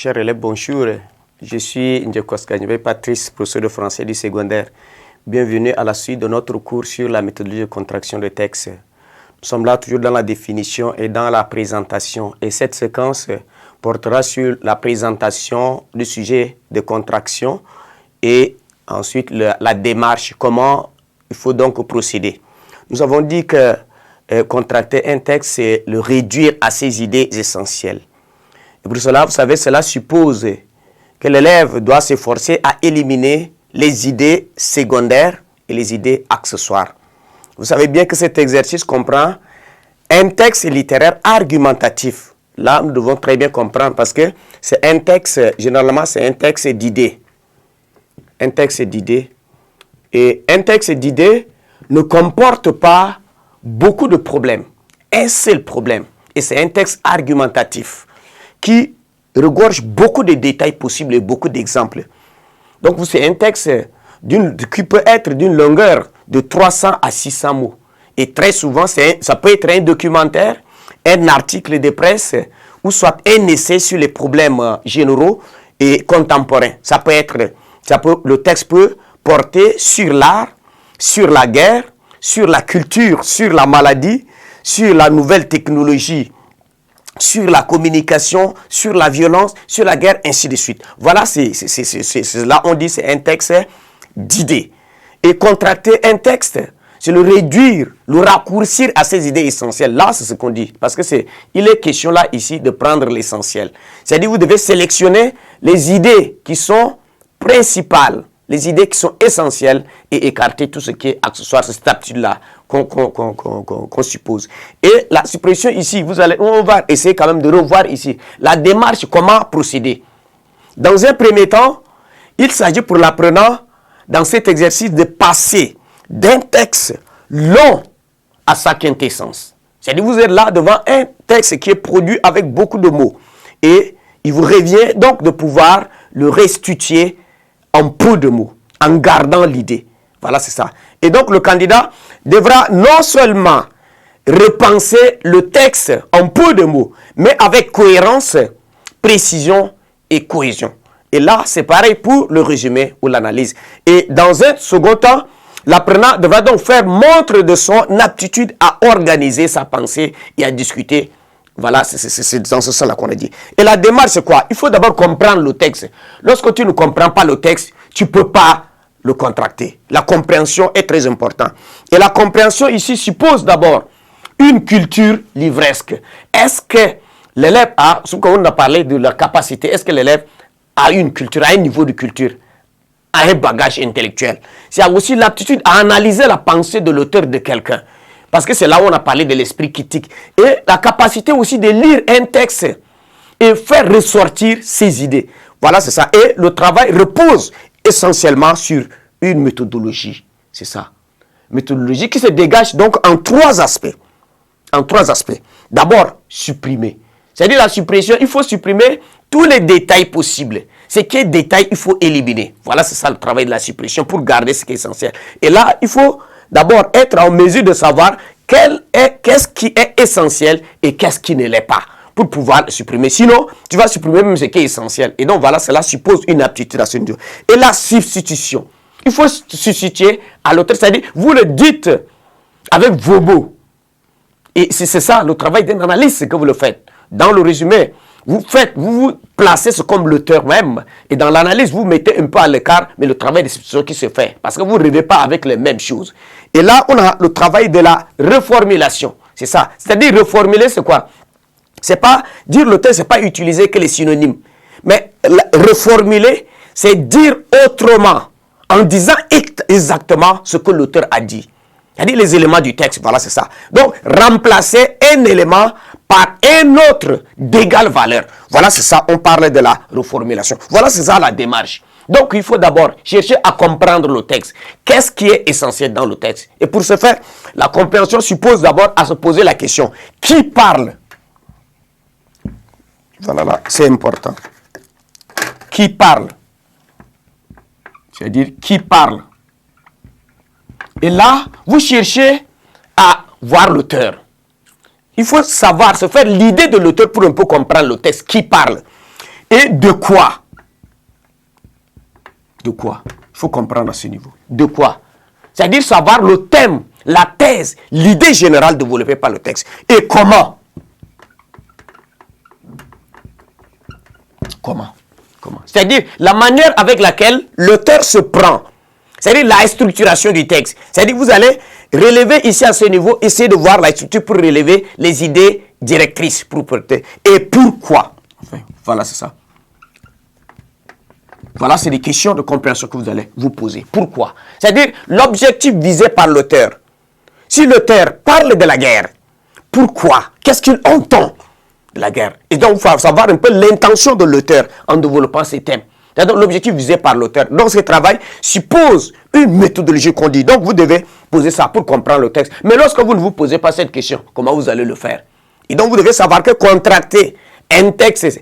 Chers élèves, bonjour. Je suis Ndjekos Kanyebe Patrice, professeur de français du secondaire. Bienvenue à la suite de notre cours sur la méthodologie de contraction de texte. Nous sommes là toujours dans la définition et dans la présentation. Et cette séquence portera sur la présentation du sujet de contraction et ensuite la démarche, comment il faut donc procéder. Nous avons dit que contracter un texte, c'est le réduire à ses idées essentielles. Et pour cela, vous savez, cela suppose que l'élève doit s'efforcer à éliminer les idées secondaires et les idées accessoires. Vous savez bien que cet exercice comprend un texte littéraire argumentatif. Là, nous devons très bien comprendre parce que c'est un texte, généralement, c'est un texte d'idées. Un texte d'idées. Et un texte d'idées ne comporte pas beaucoup de problèmes. Un seul problème. Et c'est un texte argumentatif qui regorge beaucoup de détails possibles et beaucoup d'exemples. Donc, c'est un texte qui peut être d'une longueur de 300 à 600 mots. Et très souvent, ça peut être un documentaire, un article de presse, ou soit un essai sur les problèmes généraux et contemporains. Le texte peut porter sur l'art, sur la guerre, sur la culture, sur la maladie, sur la nouvelle technologie, sur la communication, sur la violence, sur la guerre, ainsi de suite. Voilà, là on dit c'est un texte d'idées. Et contracter un texte, c'est le réduire, le raccourcir à ses idées essentielles. Là, c'est ce qu'on dit. Parce que il est question là, ici, de prendre l'essentiel. C'est-à-dire, vous devez sélectionner les idées qui sont principales, les idées qui sont essentielles et écarter tout ce qui est accessoire, cette aptitude-là qu'on suppose. Et la suppression ici, on va essayer quand même de revoir ici la démarche, comment procéder. Dans un premier temps, il s'agit pour l'apprenant, dans cet exercice, de passer d'un texte long à sa quintessence. C'est-à-dire, vous êtes là devant un texte qui est produit avec beaucoup de mots. Et il vous revient donc de pouvoir le restituer en peu de mots, en gardant l'idée. Voilà, c'est ça. Et donc, le candidat devra non seulement repenser le texte en peu de mots, mais avec cohérence, précision et cohésion. Et là, c'est pareil pour le résumé ou l'analyse. Et dans un second temps, l'apprenant devra donc faire montre de son aptitude à organiser sa pensée et à discuter. Voilà, c'est dans ce sens-là qu'on a dit. Et la démarche, c'est quoi? Il faut d'abord comprendre le texte. Lorsque tu ne comprends pas le texte, tu ne peux pas le contracter. La compréhension est très importante. Et la compréhension ici suppose d'abord une culture livresque. Est-ce que l'élève a, comme on a parlé de la capacité, est-ce que l'élève a une culture, a un niveau de culture, a un bagage intellectuel? C'est aussi l'aptitude à analyser la pensée de l'auteur de quelqu'un. Parce que c'est là où on a parlé de l'esprit critique. Et la capacité aussi de lire un texte et faire ressortir ses idées. Voilà, c'est ça. Et le travail repose essentiellement sur une méthodologie. C'est ça. Méthodologie qui se dégage donc en trois aspects. En trois aspects. D'abord, supprimer. C'est-à-dire la suppression, il faut supprimer tous les détails possibles. Ce qui est détail, il faut éliminer. Voilà, c'est ça le travail de la suppression pour garder ce qui est essentiel. Et là, il faut d'abord être en mesure de savoir qu'est-ce qui est essentiel et qu'est-ce qui ne l'est pas pour pouvoir le supprimer. Sinon, tu vas supprimer même ce qui est essentiel. Et donc, voilà, cela suppose une aptitude à ce niveau. Et la substitution. Il faut substituer à l'auteur. C'est-à-dire, vous le dites avec vos mots. Et c'est ça, le travail d'un analyste que vous le faites. Dans le résumé, vous vous placez comme l'auteur même. Et dans l'analyse, vous mettez un peu à l'écart, mais le travail de substitution qui se fait. Parce que vous ne rêvez pas avec les mêmes choses. Et là, on a le travail de la reformulation. C'est ça. C'est-à-dire, reformuler, c'est quoi? C'est pas dire le texte, c'est pas utiliser que les synonymes. Mais reformuler, c'est dire autrement, en disant exactement ce que l'auteur a dit. C'est-à-dire les éléments du texte, voilà, c'est ça. Donc, remplacer un élément par un autre d'égale valeur. Voilà, c'est ça, on parle de la reformulation. Voilà, c'est ça la démarche. Donc, il faut d'abord chercher à comprendre le texte. Qu'est-ce qui est essentiel dans le texte? Et pour ce faire, la compréhension suppose d'abord à se poser la question. Qui parle? Voilà, là, c'est important. Qui parle? C'est-à-dire, qui parle? Et là, vous cherchez à voir l'auteur. Il faut savoir, se faire l'idée de l'auteur pour un peu comprendre le texte, qui parle. et de quoi. De quoi? Il faut comprendre à ce niveau. De quoi? C'est-à-dire savoir le thème, la thèse, l'idée générale développée par le texte. Et comment? Comment? C'est-à-dire la manière avec laquelle l'auteur se prend. C'est-à-dire la structuration du texte. C'est-à-dire vous allez relever ici à ce niveau, essayer de voir la structure pour relever les idées directrices. Et pourquoi? Enfin, voilà, c'est ça. Voilà, c'est des questions de compréhension que vous allez vous poser. Pourquoi? C'est-à-dire l'objectif visé par l'auteur. Si l'auteur parle de la guerre, pourquoi? Qu'est-ce qu'il entend de la guerre? Et donc, il faut savoir un peu l'intention de l'auteur en développant ces thèmes. C'est-à-dire l'objectif visé par l'auteur. Donc, ce travail suppose une méthodologie qu'on dit. Donc, vous devez poser ça pour comprendre le texte. Mais lorsque vous ne vous posez pas cette question, comment vous allez le faire? Et donc, vous devez savoir que contracter un texte,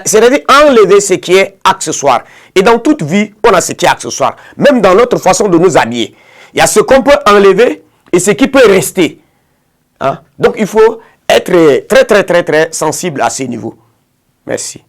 c'est-à-dire enlever ce qui est accessoire. Et dans toute vie, on a ce qui est accessoire. Même dans notre façon de nous habiller. Il y a ce qu'on peut enlever et ce qui peut rester. Hein? Donc, il faut être très sensible à ces niveaux. Merci.